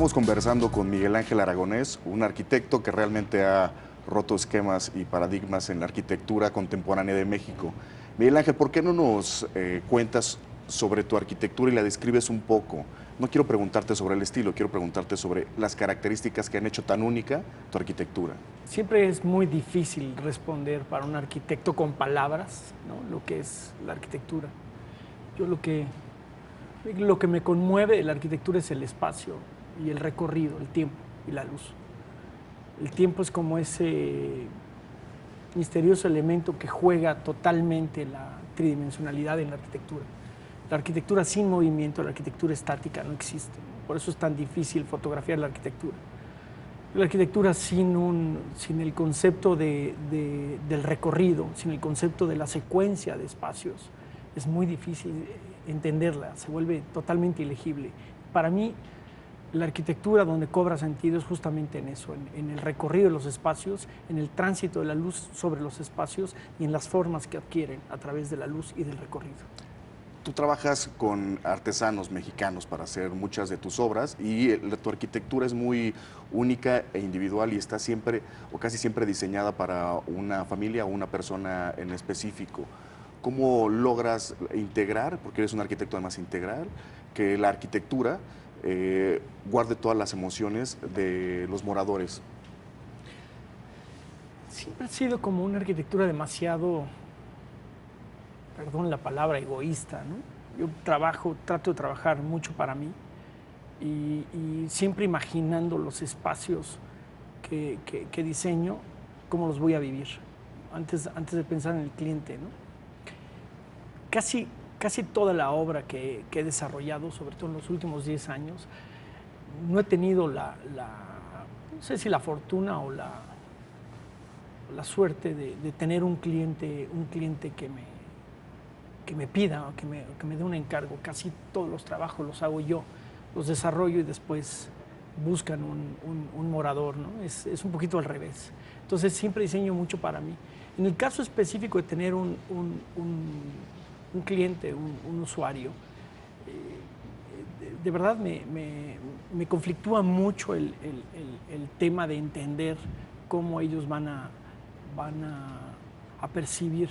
Estamos conversando con Miguel Ángel Aragonés, un arquitecto que realmente ha roto esquemas y paradigmas en la arquitectura contemporánea de México. Miguel Ángel, ¿por qué no nos cuentas sobre tu arquitectura y la describes un poco? No quiero preguntarte sobre el estilo, quiero preguntarte sobre las características que han hecho tan única tu arquitectura. Siempre es muy difícil responder para un arquitecto con palabras, ¿no?, lo que es la arquitectura. Yo lo que me conmueve de la arquitectura es el espacio y el recorrido, el tiempo y la luz. El tiempo es como ese misterioso elemento que juega totalmente la tridimensionalidad en la arquitectura. La arquitectura sin movimiento, la arquitectura estática no existe. Por eso es tan difícil fotografiar la arquitectura. La arquitectura sin el concepto del recorrido, sin el concepto de la secuencia de espacios, es muy difícil entenderla, se vuelve totalmente ilegible. Para mí, la arquitectura donde cobra sentido es justamente en eso, en el recorrido de los espacios, en el tránsito de la luz sobre los espacios y en las formas que adquieren a través de la luz y del recorrido. Tú trabajas con artesanos mexicanos para hacer muchas de tus obras y tu arquitectura es muy única e individual y está siempre o casi siempre diseñada para una familia o una persona en específico. ¿Cómo logras integrar, porque eres un arquitecto además integral, que la arquitectura guarde todas las emociones de los moradores? Siempre ha sido como una arquitectura demasiado, perdón la palabra, egoísta, ¿no? Yo trato de trabajar mucho para mí y siempre imaginando los espacios que diseño, cómo los voy a vivir, antes de pensar en el cliente, ¿no? Casi toda la obra que he desarrollado, sobre todo en los últimos 10 años, no he tenido no sé si la fortuna o la suerte de tener un cliente que me pida o que me dé un encargo. Casi todos los trabajos los hago yo, los desarrollo y después buscan un morador, ¿no? Es un poquito al revés. Entonces siempre diseño mucho para mí. En el caso específico de tener un cliente, un usuario, de verdad me conflictúa mucho el tema de entender cómo ellos van a percibir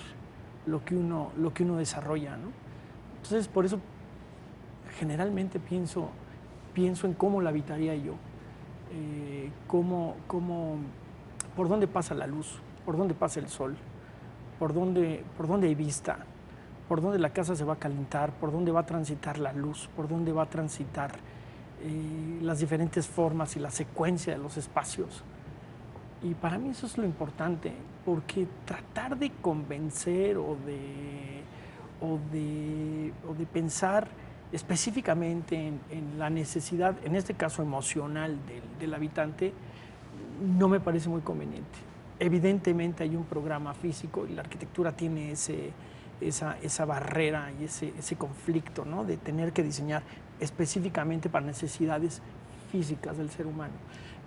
lo que uno desarrolla, ¿no? Entonces, por eso generalmente pienso en cómo la habitaría yo, por dónde pasa la luz, por dónde pasa el sol, por dónde hay vista, por dónde la casa se va a calentar, por dónde va a transitar la luz, por dónde va a transitar las diferentes formas y la secuencia de los espacios. Y para mí eso es lo importante, porque tratar de convencer o de pensar específicamente en la necesidad, en este caso emocional del habitante, no me parece muy conveniente. Evidentemente hay un programa físico y la arquitectura tiene esa barrera y ese conflicto, ¿no?, de tener que diseñar específicamente para necesidades físicas del ser humano.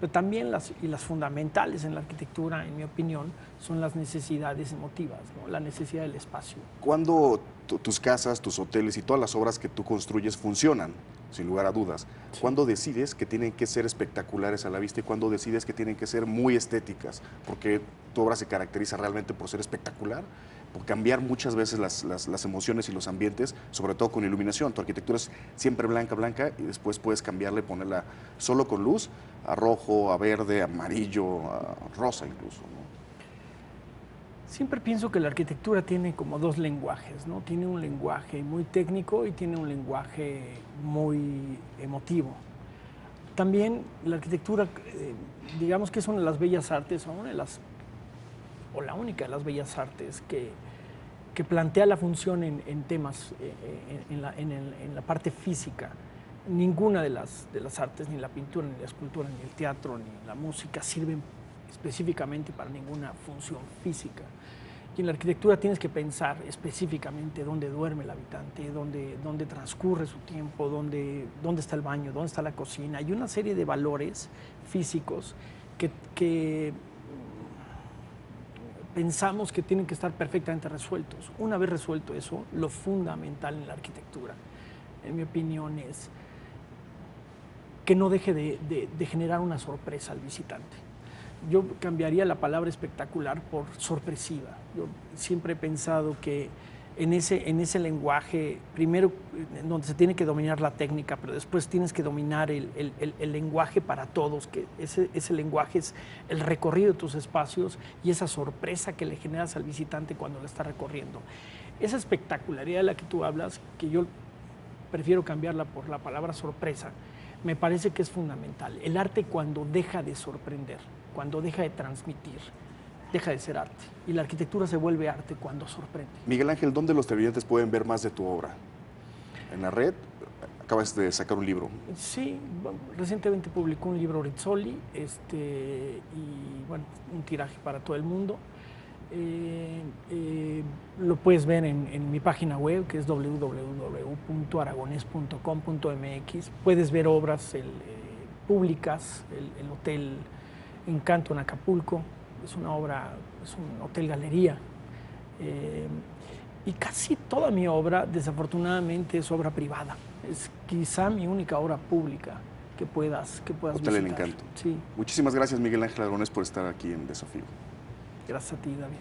Pero también las fundamentales en la arquitectura, en mi opinión, son las necesidades emotivas, ¿no?, la necesidad del espacio. ¿Cuándo tus casas, tus hoteles y todas las obras que tú construyes funcionan, sin lugar a dudas? Sí. ¿Cuándo decides que tienen que ser espectaculares a la vista y cuándo decides que tienen que ser muy estéticas? Porque tu obra se caracteriza realmente por ser espectacular, por cambiar muchas veces las emociones y los ambientes, sobre todo con iluminación. Tu arquitectura es siempre blanca, blanca, y después puedes cambiarla y ponerla solo con luz, a rojo, a verde, a amarillo, a rosa incluso, ¿no? Siempre pienso que la arquitectura tiene como dos lenguajes, ¿no? Tiene un lenguaje muy técnico y tiene un lenguaje muy emotivo. También la arquitectura, digamos que es una de las bellas artes, o la única de las bellas artes que plantea la función en temas, en la parte física. Ninguna de las artes, ni la pintura, ni la escultura, ni el teatro, ni la música sirven específicamente para ninguna función física. Y en la arquitectura tienes que pensar específicamente dónde duerme el habitante, dónde transcurre su tiempo, dónde está el baño, dónde está la cocina. Hay una serie de valores físicos que pensamos que tienen que estar perfectamente resueltos. Una vez resuelto eso, lo fundamental en la arquitectura, en mi opinión, es que no deje de generar una sorpresa al visitante. Yo cambiaría la palabra espectacular por sorpresiva. Yo siempre he pensado que en ese lenguaje, primero donde se tiene que dominar la técnica, pero después tienes que dominar el lenguaje para todos, que ese lenguaje es el recorrido de tus espacios y esa sorpresa que le generas al visitante cuando lo está recorriendo. Esa espectacularidad de la que tú hablas, que yo prefiero cambiarla por la palabra sorpresa, me parece que es fundamental. El arte cuando deja de sorprender, cuando deja de transmitir, deja de ser arte. Y la arquitectura se vuelve arte cuando sorprende. Miguel Ángel, ¿dónde los televidentes pueden ver más de tu obra? ¿En la red? Acabas de sacar un libro. Sí, recientemente publicó un libro Rizzoli, y bueno, un tiraje para todo el mundo. Lo puedes ver en mi página web, que es www.aragones.com.mx. Puedes ver obras públicas, el Hotel Encanto en Acapulco, es una obra, es un hotel galería. Y casi toda mi obra, desafortunadamente, es obra privada. Es quizá mi única obra pública que puedas Hotel visitar. El Encanto. Sí. Muchísimas gracias, Miguel Ángel Aragonés, por estar aquí en Desafío. Gracias a ti, David.